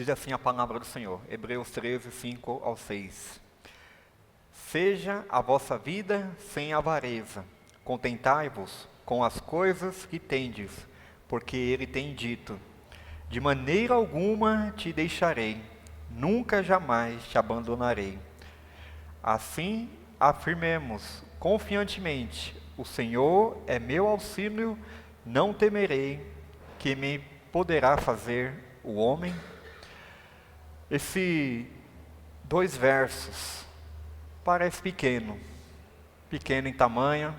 Diz assim a palavra do Senhor, Hebreus 13, 5 ao 6. Seja a vossa vida sem avareza, contentai-vos com as coisas que tendes, porque ele tem dito, de maneira alguma te deixarei, nunca jamais te abandonarei. Assim afirmemos confiantemente, o Senhor é meu auxílio, não temerei, que me poderá fazer o homem. Esses 2 versos parece pequeno em tamanho,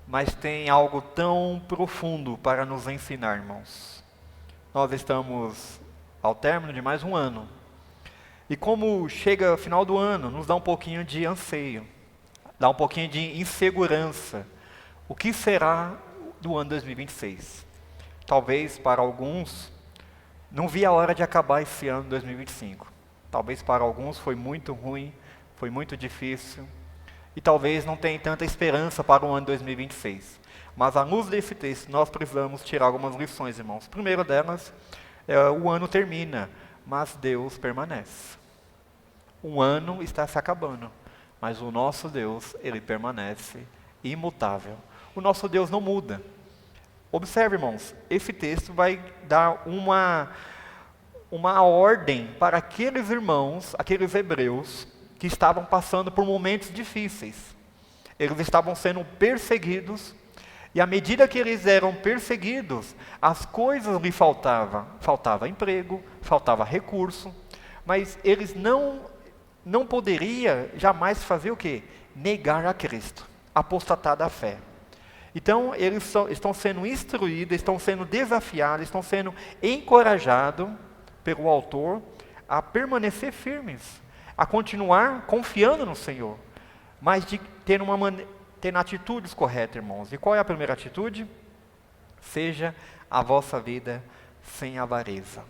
mas tem algo tão profundo para nos ensinar, irmãos. Nós estamos ao término de mais um ano, e como chega o final do ano, nos dá um pouquinho de anseio, dá um pouquinho de insegurança. O que será do ano 2026? Talvez para alguns, não vi a hora de acabar esse ano 2025. Talvez para alguns foi muito ruim, foi muito difícil. E talvez não tenha tanta esperança para o ano 2026. Mas à luz desse texto, nós precisamos tirar algumas lições, irmãos. A primeira delas, o ano termina, mas Deus permanece. Um ano está se acabando, mas o nosso Deus, Ele permanece imutável. O nosso Deus não muda. Observe, irmãos, esse texto vai dar uma ordem para aqueles irmãos, aqueles hebreus, que estavam passando por momentos difíceis. Eles estavam sendo perseguidos, e à medida que eles eram perseguidos, as coisas lhe faltavam. Faltava emprego, faltava recurso, mas eles não poderiam jamais fazer o quê? Negar a Cristo, apostatar da fé. Então, eles estão sendo instruídos, estão sendo desafiados, estão sendo encorajados pelo autor a permanecer firmes, a continuar confiando no Senhor, mas de ter atitudes corretas, irmãos. E qual é a primeira atitude? Seja a vossa vida sem avareza.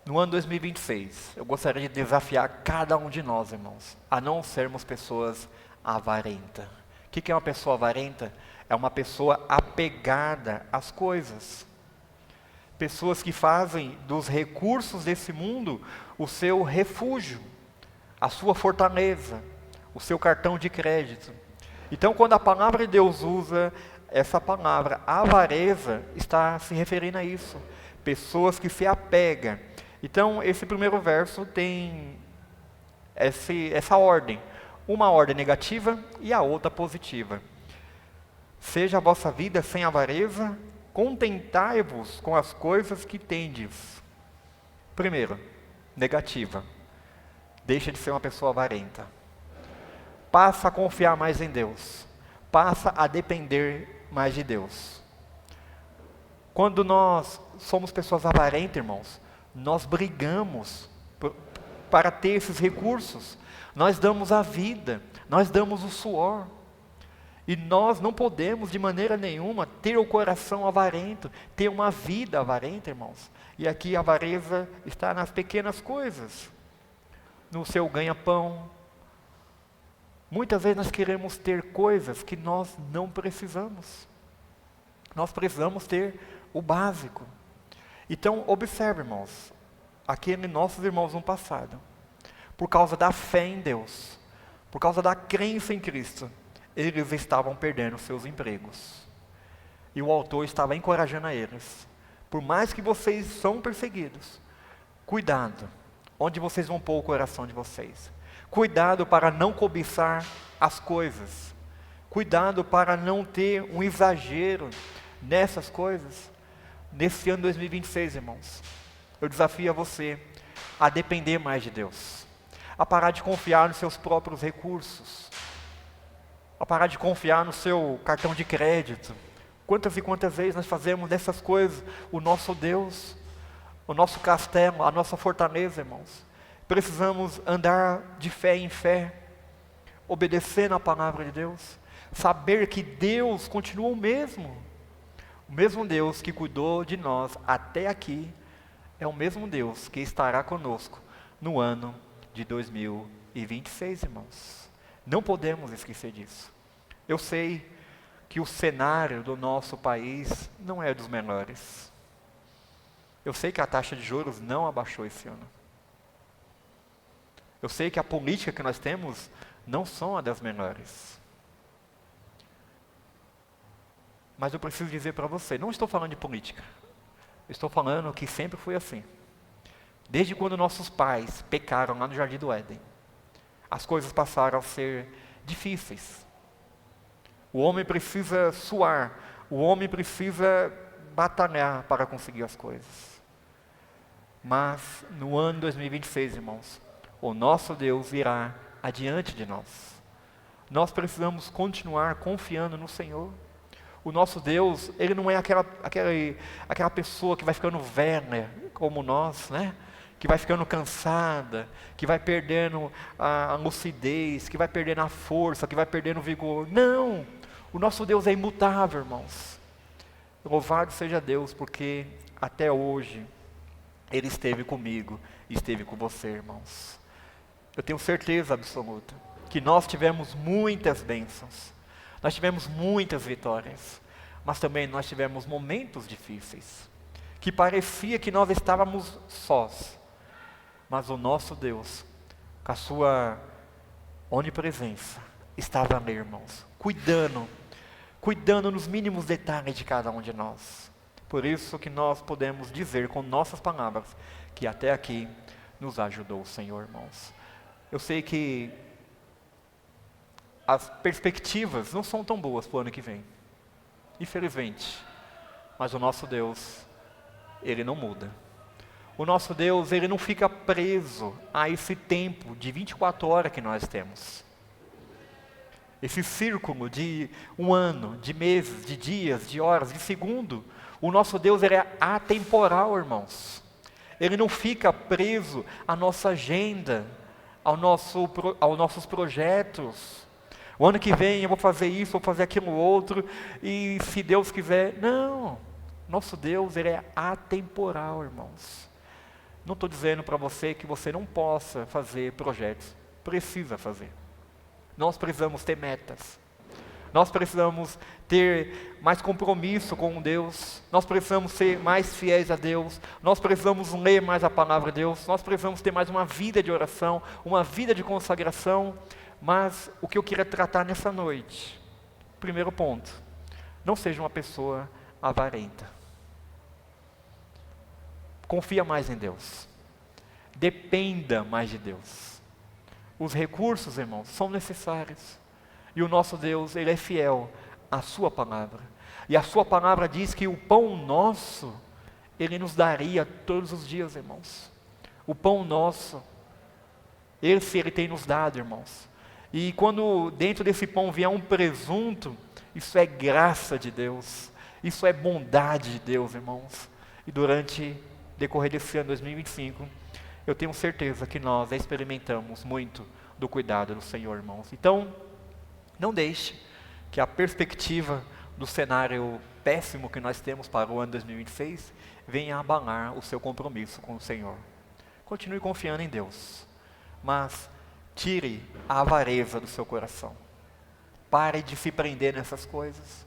No ano 2026, eu gostaria de desafiar cada um de nós, irmãos, a não sermos pessoas avarentas. O que é uma pessoa avarenta? É uma pessoa apegada às coisas. Pessoas que fazem dos recursos desse mundo o seu refúgio, a sua fortaleza, o seu cartão de crédito. Então, quando a palavra de Deus usa essa palavra, avareza, está se referindo a isso. Pessoas que se apegam. Então, esse primeiro verso tem essa ordem. Uma ordem negativa e a outra positiva. Seja a vossa vida sem avareza, contentai-vos com as coisas que tendes. Primeiro, negativa. Deixa de ser uma pessoa avarenta. Passa a confiar mais em Deus. Passa a depender mais de Deus. Quando nós somos pessoas avarentas, irmãos, nós brigamos para ter esses recursos. Nós damos a vida, nós damos o suor. E nós não podemos, de maneira nenhuma, ter o coração avarento, ter uma vida avarenta, irmãos. E aqui a avareza está nas pequenas coisas, no seu ganha-pão. Muitas vezes nós queremos ter coisas que nós não precisamos. Nós precisamos ter o básico. Então, observe, irmãos, aqueles nossos irmãos no passado, por causa da fé em Deus, por causa da crença em Cristo, eles estavam perdendo seus empregos. E o autor estava encorajando a eles. Por mais que vocês são perseguidos, cuidado, onde vocês vão pôr o coração de vocês. Cuidado para não cobiçar as coisas. Cuidado para não ter um exagero nessas coisas. Nesse ano 2026, irmãos, eu desafio a você a depender mais de Deus. A parar de confiar nos seus próprios recursos. A parar de confiar no seu cartão de crédito. Quantas e quantas vezes nós fazemos dessas coisas o nosso Deus, o nosso castelo, a nossa fortaleza, irmãos. Precisamos andar de fé em fé, obedecendo a palavra de Deus, saber que Deus continua o mesmo Deus que cuidou de nós até aqui, é o mesmo Deus que estará conosco no ano de 2026, irmãos. Não podemos esquecer disso. Eu sei que o cenário do nosso país não é dos melhores. Eu sei que a taxa de juros não abaixou esse ano. Eu sei que a política que nós temos não são a das melhores. Mas eu preciso dizer para você, não estou falando de política. Estou falando que sempre foi assim. Desde quando nossos pais pecaram lá no Jardim do Éden, as coisas passaram a ser difíceis. O homem precisa suar, o homem precisa batalhar para conseguir as coisas. Mas no ano 2026, irmãos, o nosso Deus irá adiante de nós. Nós precisamos continuar confiando no Senhor. O nosso Deus, Ele não é aquela pessoa que vai ficando velha, como nós, né? Que vai ficando cansada, que vai perdendo a lucidez, que vai perdendo a força, que vai perdendo o vigor. Não! O nosso Deus é imutável, irmãos. Louvado seja Deus, porque até hoje Ele esteve comigo e esteve com você, irmãos. Eu tenho certeza absoluta que nós tivemos muitas bênçãos, nós tivemos muitas vitórias, mas também nós tivemos momentos difíceis, que parecia que nós estávamos sós, mas o nosso Deus, com a sua onipresença, estava ali, irmãos, cuidando nos mínimos detalhes de cada um de nós. Por isso que nós podemos dizer com nossas palavras, que até aqui nos ajudou o Senhor, irmãos. Eu sei que as perspectivas não são tão boas para o ano que vem, infelizmente, mas o nosso Deus, Ele não muda. O nosso Deus, Ele não fica preso a esse tempo de 24 horas que nós temos. Esse círculo de um ano, de meses, de dias, de horas, de segundo. O nosso Deus, Ele é atemporal, irmãos. Ele não fica preso à nossa agenda, aos nossos projetos. O ano que vem eu vou fazer isso, vou fazer aquilo outro, e se Deus quiser. Não, nosso Deus, Ele é atemporal, irmãos. Não estou dizendo para você que você não possa fazer projetos, precisa fazer. Nós precisamos ter metas, nós precisamos ter mais compromisso com Deus, nós precisamos ser mais fiéis a Deus, nós precisamos ler mais a palavra de Deus, nós precisamos ter mais uma vida de oração, uma vida de consagração. Mas o que eu queria tratar nessa noite, primeiro ponto, não seja uma pessoa avarenta. Confia mais em Deus, dependa mais de Deus. Os recursos, irmãos, são necessários. E o nosso Deus, Ele é fiel à sua palavra. E a sua palavra diz que o pão nosso, Ele nos daria todos os dias, irmãos. O pão nosso, Ele tem nos dado, irmãos. E quando dentro desse pão vier um presunto, isso é graça de Deus. Isso é bondade de Deus, irmãos. E durante o decorrer desse ano 2025, eu tenho certeza que nós experimentamos muito do cuidado do Senhor, irmãos. Então, não deixe que a perspectiva do cenário péssimo que nós temos para o ano 2026 venha abalar o seu compromisso com o Senhor. Continue confiando em Deus, mas tire a avareza do seu coração. Pare de se prender nessas coisas.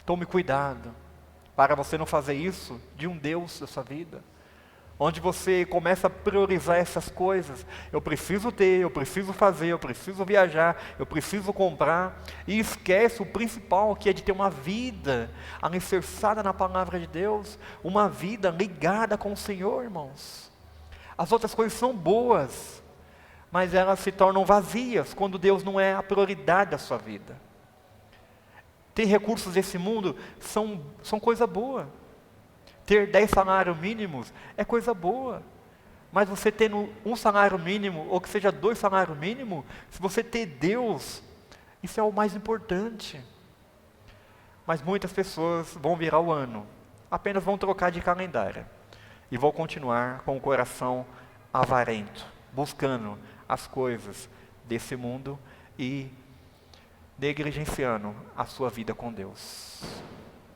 Tome cuidado para você não fazer isso de um Deus da sua vida, onde você começa a priorizar essas coisas. Eu preciso ter, eu preciso fazer, eu preciso viajar, eu preciso comprar, e esquece o principal, que é de ter uma vida alicerçada na palavra de Deus, uma vida ligada com o Senhor, irmãos. As outras coisas são boas, mas elas se tornam vazias quando Deus não é a prioridade da sua vida. Ter recursos desse mundo são coisa boa. Ter 10 salários mínimos é coisa boa. Mas você tendo um salário mínimo, ou que seja 2 salários mínimos, se você ter Deus, isso é o mais importante. Mas muitas pessoas vão virar o ano, apenas vão trocar de calendário, e vão continuar com o coração avarento, buscando as coisas desse mundo e negligenciando a sua vida com Deus,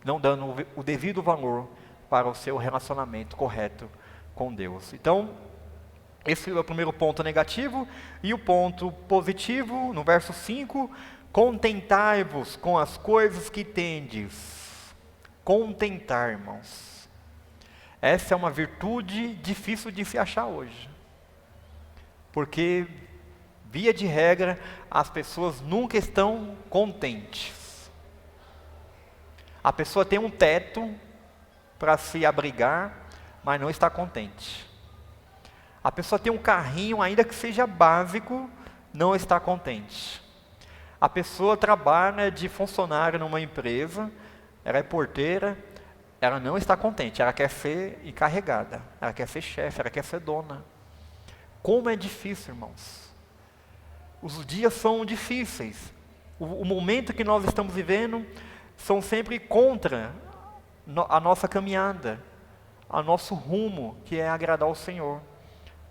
não dando o devido valor para o seu relacionamento correto com Deus. Então, esse é o primeiro ponto negativo. E o ponto positivo, no verso 5, contentai-vos com as coisas que tendes. Contentar, irmãos. Essa é uma virtude difícil de se achar hoje. Porque, via de regra, as pessoas nunca estão contentes. A pessoa tem um teto para se abrigar, mas não está contente. A pessoa tem um carrinho, ainda que seja básico, não está contente. A pessoa trabalha de funcionária numa empresa, ela é porteira, ela não está contente, ela quer ser encarregada, ela quer ser chefe, ela quer ser dona. Como é difícil, irmãos. Os dias são difíceis. O momento que nós estamos vivendo são sempre contra a nossa caminhada, o nosso rumo, que é agradar ao Senhor.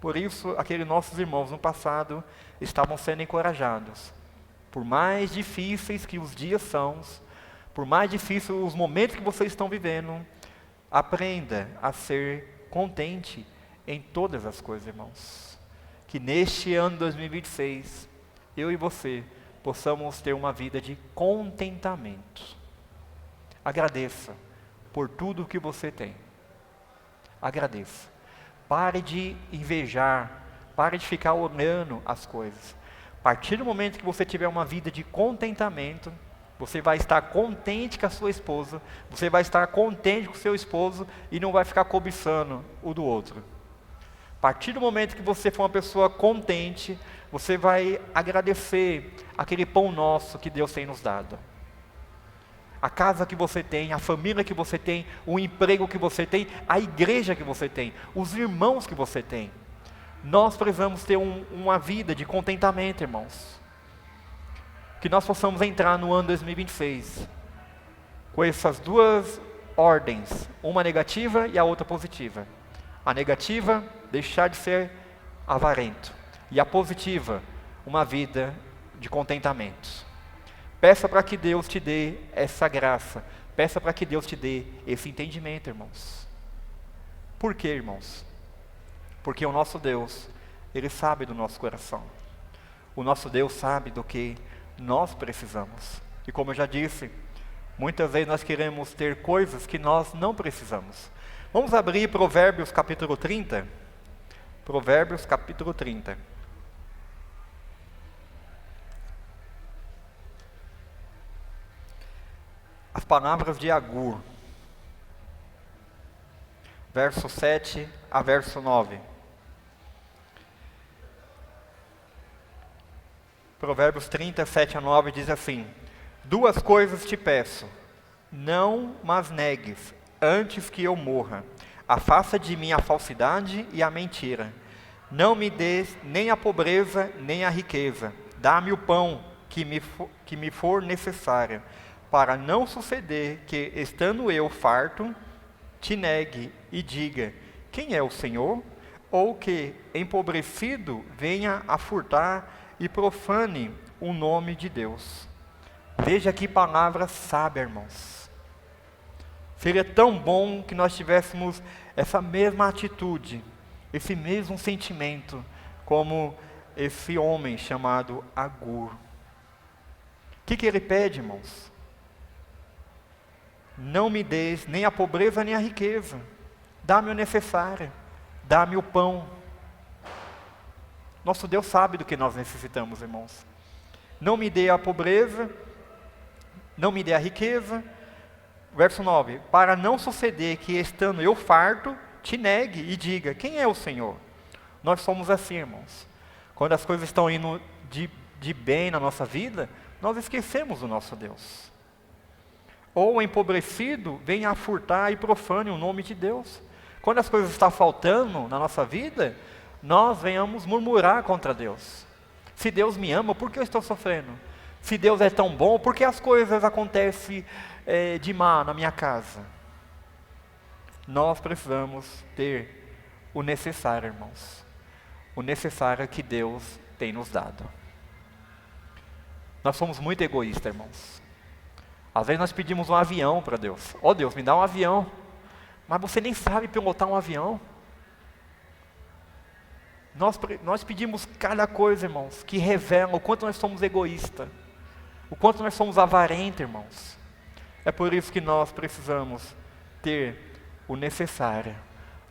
Por isso, aqueles nossos irmãos no passado estavam sendo encorajados. Por mais difíceis que os dias são, por mais difíceis os momentos que vocês estão vivendo, aprenda a ser contente em todas as coisas, irmãos. Que neste ano 2026, eu e você possamos ter uma vida de contentamento. Agradeça por tudo que você tem. Agradeça. Pare de invejar, pare de ficar olhando as coisas. A partir do momento que você tiver uma vida de contentamento, você vai estar contente com a sua esposa, você vai estar contente com o seu esposo e não vai ficar cobiçando o do outro. A partir do momento que você for uma pessoa contente, você vai agradecer aquele pão nosso que Deus tem nos dado. A casa que você tem, a família que você tem, o emprego que você tem, a igreja que você tem, os irmãos que você tem. Nós precisamos ter uma vida de contentamento, irmãos. Que nós possamos entrar no ano 2026 com essas duas ordens, uma negativa e a outra positiva. A negativa, deixar de ser avarento. E a positiva, uma vida de contentamento. Peça para que Deus te dê essa graça. Peça para que Deus te dê esse entendimento, irmãos. Por quê, irmãos? Porque o nosso Deus, Ele sabe do nosso coração. O nosso Deus sabe do que nós precisamos. E como eu já disse, muitas vezes nós queremos ter coisas que nós não precisamos. Vamos abrir Provérbios capítulo 30. Provérbios capítulo 30. As palavras de Agur. Verso 7 a verso 9. Provérbios 30, 7 a 9 diz assim: duas coisas te peço, não mas negues, antes que eu morra. Afasta de mim a falsidade e a mentira. Não me des nem a pobreza, nem a riqueza. Dá-me o pão que me for necessário, para não suceder que, estando eu farto, te negue e diga, quem é o Senhor? Ou que, empobrecido, venha a furtar e profane o nome de Deus. Veja que palavra sábia, irmãos. Seria tão bom que nós tivéssemos essa mesma atitude, esse mesmo sentimento, como esse homem chamado Agur. O que ele pede, irmãos? Não me des nem a pobreza nem a riqueza. Dá-me o necessário. Dá-me o pão. Nosso Deus sabe do que nós necessitamos, irmãos. Não me dê a pobreza, não me dê a riqueza. Verso 9. Para não suceder que, estando eu farto, te negue e diga, quem é o Senhor? Nós somos assim, irmãos. Quando as coisas estão indo de bem na nossa vida, nós esquecemos o nosso Deus. Ou empobrecido, venha a furtar e profane o nome de Deus. Quando as coisas estão faltando na nossa vida, nós venhamos murmurar contra Deus. Se Deus me ama, por que eu estou sofrendo? Se Deus é tão bom, por que as coisas acontecem de má na minha casa? Nós precisamos ter o necessário, irmãos. O necessário que Deus tem nos dado. Nós somos muito egoístas, irmãos. Às vezes nós pedimos um avião para Deus. Ó Deus, me dá um avião. Mas você nem sabe pilotar um avião. Nós pedimos cada coisa, irmãos, que revela o quanto nós somos egoístas. O quanto nós somos avarentos, irmãos. É por isso que nós precisamos ter o necessário.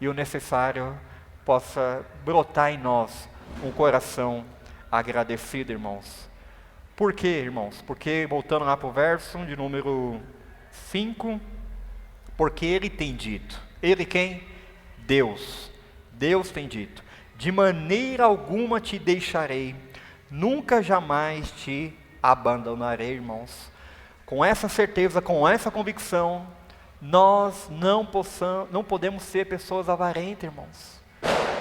e o necessário possa brotar em nós um coração agradecido, irmãos. Por quê, irmãos? Porque, voltando lá para o verso de número 5, porque Ele tem dito. Ele quem? Deus. Deus tem dito: de maneira alguma te deixarei, nunca jamais te abandonarei, irmãos. Com essa certeza, com essa convicção, nós não podemos ser pessoas avarentas, irmãos.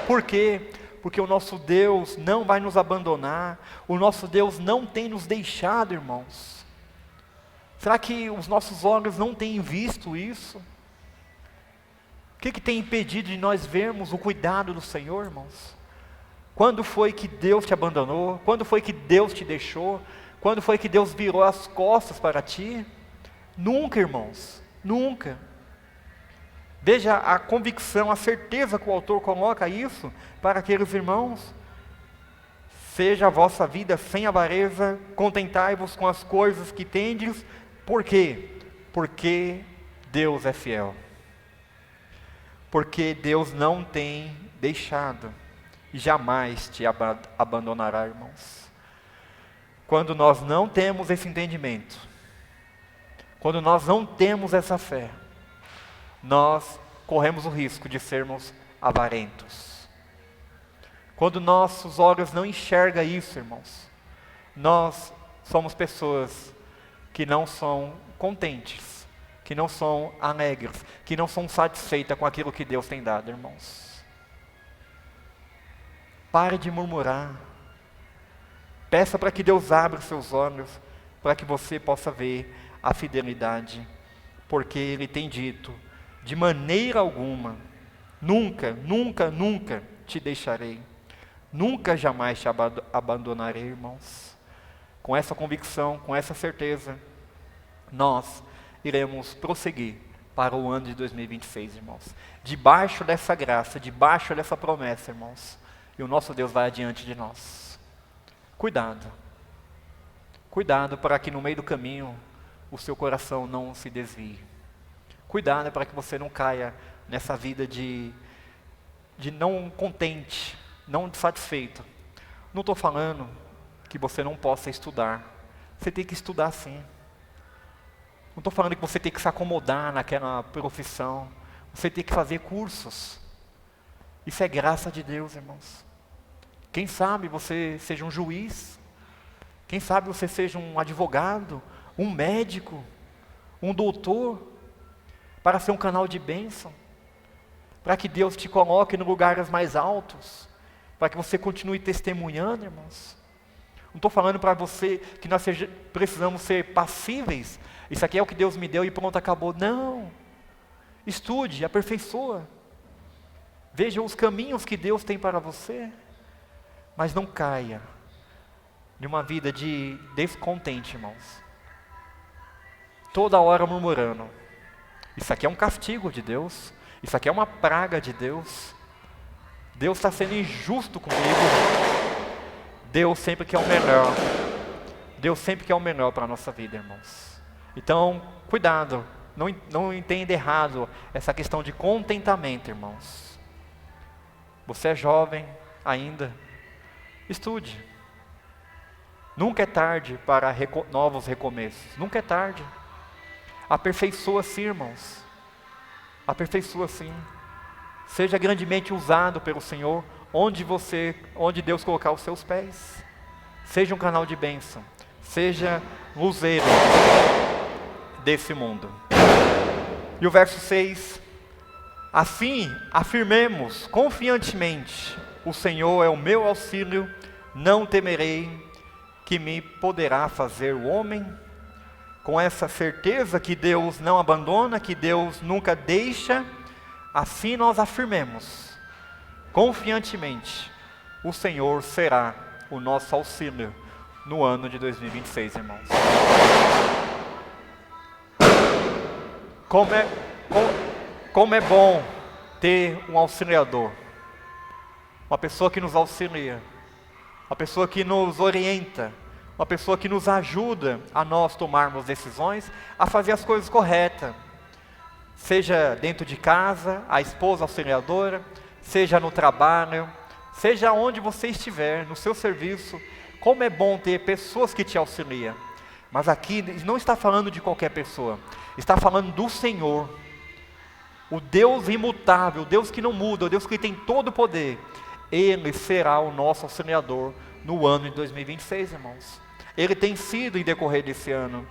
Por quê? Porque o nosso Deus não vai nos abandonar, o nosso Deus não tem nos deixado, irmãos. Será que os nossos olhos não têm visto isso? O que tem impedido de nós vermos o cuidado do Senhor, irmãos? Quando foi que Deus te abandonou? Quando foi que Deus te deixou? Quando foi que Deus virou as costas para ti? Nunca, irmãos, nunca. Veja a convicção, a certeza que o autor coloca isso para aqueles irmãos. Seja a vossa vida sem avareza, contentai-vos com as coisas que tendes. Por quê? Porque Deus é fiel. Porque Deus não tem deixado e jamais te abandonará, irmãos. Quando nós não temos esse entendimento, quando nós não temos essa fé, nós corremos o risco de sermos avarentos. Quando nossos olhos não enxergam isso, irmãos, nós somos pessoas que não são contentes, que não são alegres, que não são satisfeitas com aquilo que Deus tem dado, irmãos. Pare de murmurar. Peça para que Deus abra os seus olhos, para que você possa ver a fidelidade, porque Ele tem dito: de maneira alguma, nunca, nunca, nunca te deixarei, nunca jamais te abandonarei, irmãos. Com essa convicção, com essa certeza, nós iremos prosseguir para o ano de 2026, irmãos. Debaixo dessa graça, debaixo dessa promessa, irmãos. E o nosso Deus vai adiante de nós. Cuidado. Cuidado para que no meio do caminho o seu coração não se desvie. Cuidado para que você não caia nessa vida de não contente, não satisfeito. Não estou falando que você não possa estudar. Você tem que estudar sim. Não estou falando que você tem que se acomodar naquela profissão. Você tem que fazer cursos. Isso é graça de Deus, irmãos. Quem sabe você seja um juiz. Quem sabe você seja um advogado, um médico, um doutor, para ser um canal de bênção. Para que Deus te coloque em lugares mais altos. Para que você continue testemunhando, irmãos. Não estou falando para você que nós precisamos ser passíveis. Isso aqui é o que Deus me deu e pronto, acabou. Não. Estude, aperfeiçoa. Veja os caminhos que Deus tem para você. Mas não caia de uma vida de descontente, irmãos. Toda hora murmurando. Isso aqui é um castigo de Deus. Isso aqui é uma praga de Deus. Deus está sendo injusto comigo. Deus sempre quer o melhor. Deus sempre quer o melhor para a nossa vida, irmãos. Então, cuidado. Não entenda errado essa questão de contentamento, irmãos. Você é jovem ainda. Estude. Nunca é tarde para novos recomeços. Nunca é tarde. Aperfeiçoa-se, irmãos. Aperfeiçoa-se. Seja grandemente usado pelo Senhor onde Deus colocar os seus pés. Seja um canal de bênção. Seja luzeiro desse mundo. E o verso 6. Assim afirmemos confiantemente: o Senhor é o meu auxílio, não temerei que me poderá fazer o homem. Com essa certeza que Deus não abandona, que Deus nunca deixa, assim nós afirmemos confiantemente: o Senhor será o nosso auxílio no ano de 2026, irmãos. Como é bom ter um auxiliador, uma pessoa que nos auxilia, uma pessoa que nos orienta, uma pessoa que nos ajuda a nós tomarmos decisões, a fazer as coisas corretas. Seja dentro de casa, a esposa auxiliadora, seja no trabalho, seja onde você estiver, no seu serviço, como é bom ter pessoas que te auxiliam. Mas aqui não está falando de qualquer pessoa, está falando do Senhor, o Deus imutável, o Deus que não muda, o Deus que tem todo o poder. Ele será o nosso auxiliador no ano de 2026, irmãos. Ele tem sido em decorrer desse ano,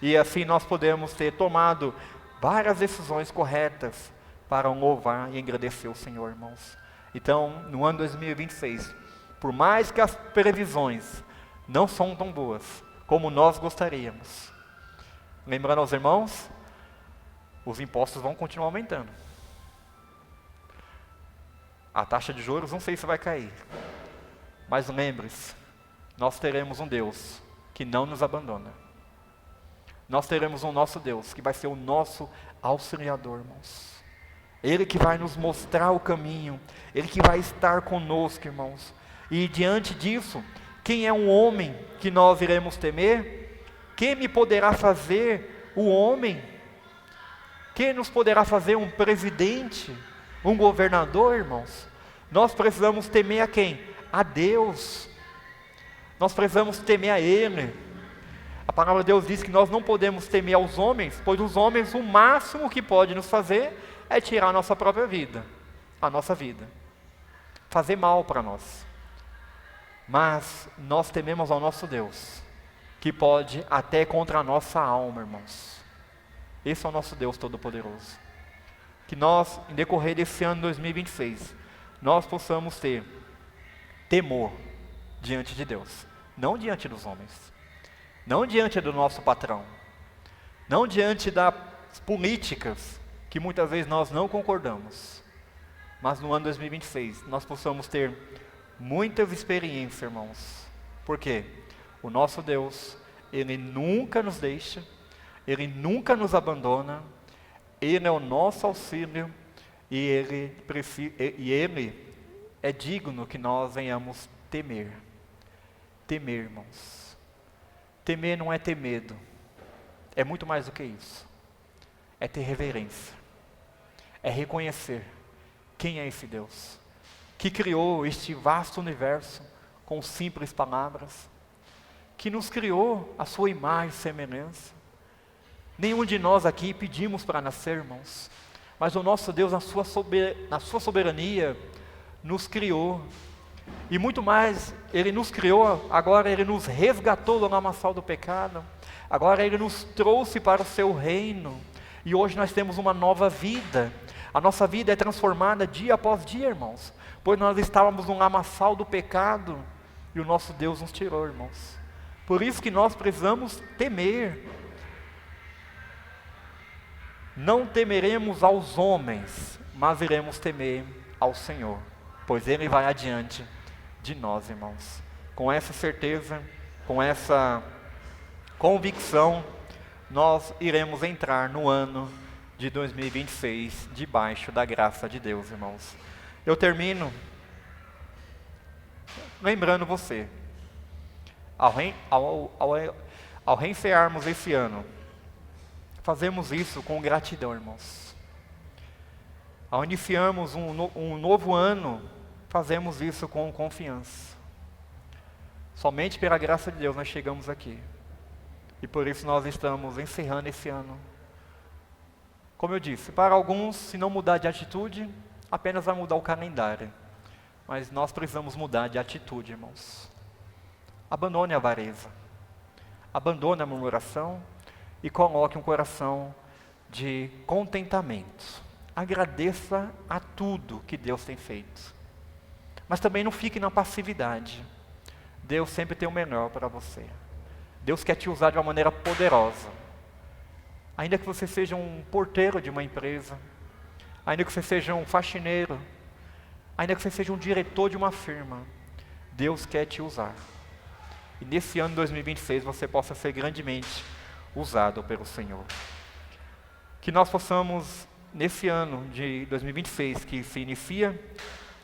e assim nós podemos ter tomado várias decisões corretas para louvar e engrandecer o Senhor, irmãos. Então, no ano 2026, por mais que as previsões não são tão boas como nós gostaríamos, lembrando aos irmãos, os impostos vão continuar aumentando. A taxa de juros não sei se vai cair, mas lembre-se, nós teremos um Deus que não nos abandona. Nós teremos um nosso Deus que vai ser o nosso auxiliador, irmãos. Ele que vai nos mostrar o caminho, Ele que vai estar conosco, irmãos. E diante disso, quem é um homem que nós iremos temer? Quem me poderá fazer o homem? Quem nos poderá fazer um presidente, um governador, irmãos? Nós precisamos temer a quem? A Deus. Nós precisamos temer a Ele. A palavra de Deus diz que nós não podemos temer aos homens, pois os homens, o máximo que pode nos fazer é tirar a nossa própria vida, a nossa vida, fazer mal para nós. Mas nós tememos ao nosso Deus, que pode até contra a nossa alma, irmãos. Esse é o nosso Deus Todo-Poderoso. Que nós, em decorrer desse ano 2026, nós possamos ter temor diante de Deus, não diante dos homens. Não diante do nosso patrão, não diante das políticas que muitas vezes nós não concordamos, mas no ano 2026 nós possamos ter muitas experiências, irmãos, porque o nosso Deus, Ele nunca nos deixa, Ele nunca nos abandona, Ele é o nosso auxílio e Ele é digno que nós venhamos temer, irmãos. Temer não é ter medo, é muito mais do que isso. É ter reverência, é reconhecer quem é esse Deus, que criou este vasto universo com simples palavras, que nos criou a sua imagem e semelhança. Nenhum de nós aqui pedimos para nascer, irmãos, mas o nosso Deus, na sua soberania, nos criou. E muito mais, Ele nos criou, agora Ele nos resgatou do lamaçal do pecado, agora Ele nos trouxe para o seu reino, e hoje nós temos uma nova vida. A nossa vida é transformada dia após dia, irmãos, pois nós estávamos no lamaçal do pecado, e o nosso Deus nos tirou, irmãos. Por isso que nós precisamos temer. Não temeremos aos homens, mas iremos temer ao Senhor, pois Ele vai adiante de nós, irmãos. Com essa certeza, com essa convicção, nós iremos entrar no ano de 2026, debaixo da graça de Deus, irmãos. Eu termino lembrando você, ao reencerrarmos esse ano, fazemos isso com gratidão, irmãos. Ao iniciarmos um novo ano, fazemos isso com confiança. Somente pela graça de Deus nós chegamos aqui. E por isso nós estamos encerrando esse ano. Como eu disse, para alguns, se não mudar de atitude, apenas vai mudar o calendário. Mas nós precisamos mudar de atitude, irmãos. Abandone a avareza. Abandone a murmuração e coloque um coração de contentamento. Agradeça a tudo que Deus tem feito. Mas também não fique na passividade. Deus sempre tem o melhor para você. Deus quer te usar de uma maneira poderosa. Ainda que você seja um porteiro de uma empresa, ainda que você seja um faxineiro, ainda que você seja um diretor de uma firma, Deus quer te usar. E nesse ano de 2026 você possa ser grandemente usado pelo Senhor. Que nós possamos, nesse ano de 2026 que se inicia,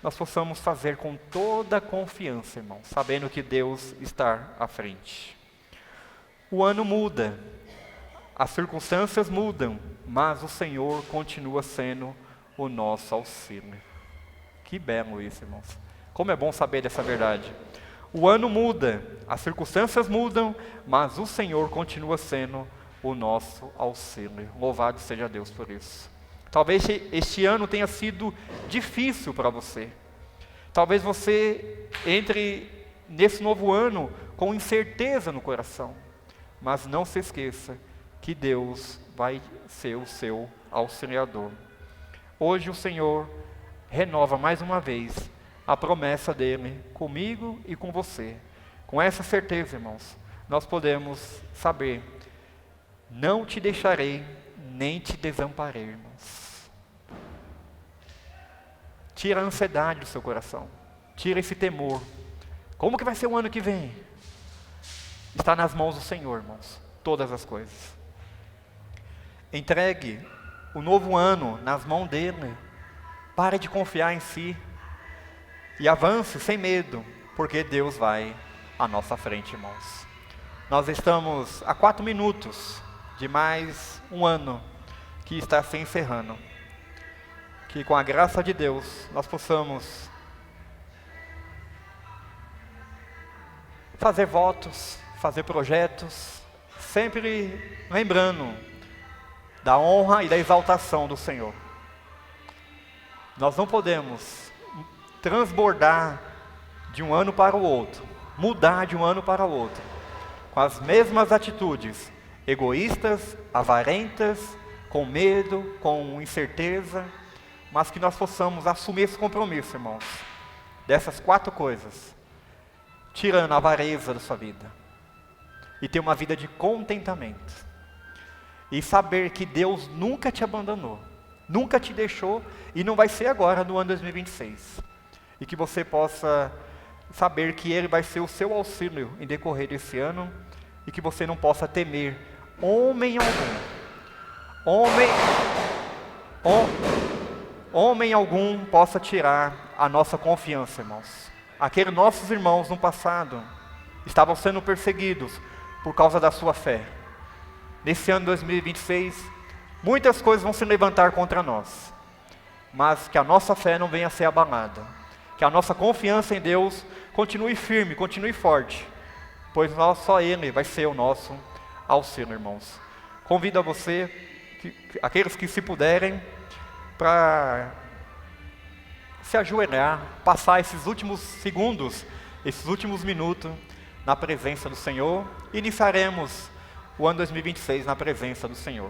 nós possamos fazer com toda a confiança, irmão, sabendo que Deus está à frente. O ano muda, As circunstâncias mudam, mas o Senhor continua sendo o nosso auxílio. Que belo isso, irmãos. Como é bom saber dessa verdade. O ano muda, as circunstâncias mudam, mas o Senhor continua sendo o nosso auxílio. Louvado seja Deus por isso. Talvez este ano tenha sido difícil para você. Talvez você entre nesse novo ano com incerteza no coração. Mas não se esqueça que Deus vai ser o seu auxiliador. Hoje o Senhor renova mais uma vez a promessa dele comigo e com você. Com essa certeza, irmãos, nós podemos saber: não te deixarei, nem te desamparei, irmãos. Tira a ansiedade do seu coração. Tira esse temor. Como que vai ser o ano que vem? Está nas mãos do Senhor, irmãos. Todas as coisas. Entregue o novo ano nas mãos dele. Pare de confiar em si. E avance sem medo, porque Deus vai à nossa frente, irmãos. Nós estamos a 4 minutos de mais um ano que está se encerrando. Que com a graça de Deus nós possamos fazer votos, fazer projetos, sempre lembrando da honra e da exaltação do Senhor. Nós não podemos transbordar de um ano para o outro, mudar de um ano para o outro, com as mesmas atitudes egoístas, avarentas, com medo, com incerteza, mas que nós possamos assumir esse compromisso, irmãos, dessas 4 coisas, tirando a avareza da sua vida, e ter uma vida de contentamento, e saber que Deus nunca te abandonou, nunca te deixou, e não vai ser agora no ano 2026, e que você possa saber que Ele vai ser o seu auxílio em decorrer desse ano, e que você não possa temer homem algum possa tirar a nossa confiança, irmãos. Aqueles nossos irmãos no passado estavam sendo perseguidos por causa da sua fé. Nesse ano 2026, muitas coisas vão se levantar contra nós, mas que a nossa fé não venha a ser abalada, que a nossa confiança em Deus continue firme, continue forte, pois só Ele vai ser o nosso auxílio, irmãos. Convido a você, aqueles que se puderem, para se ajoelhar, passar esses últimos segundos, esses últimos minutos na presença do Senhor. Iniciaremos o ano 2026 na presença do Senhor.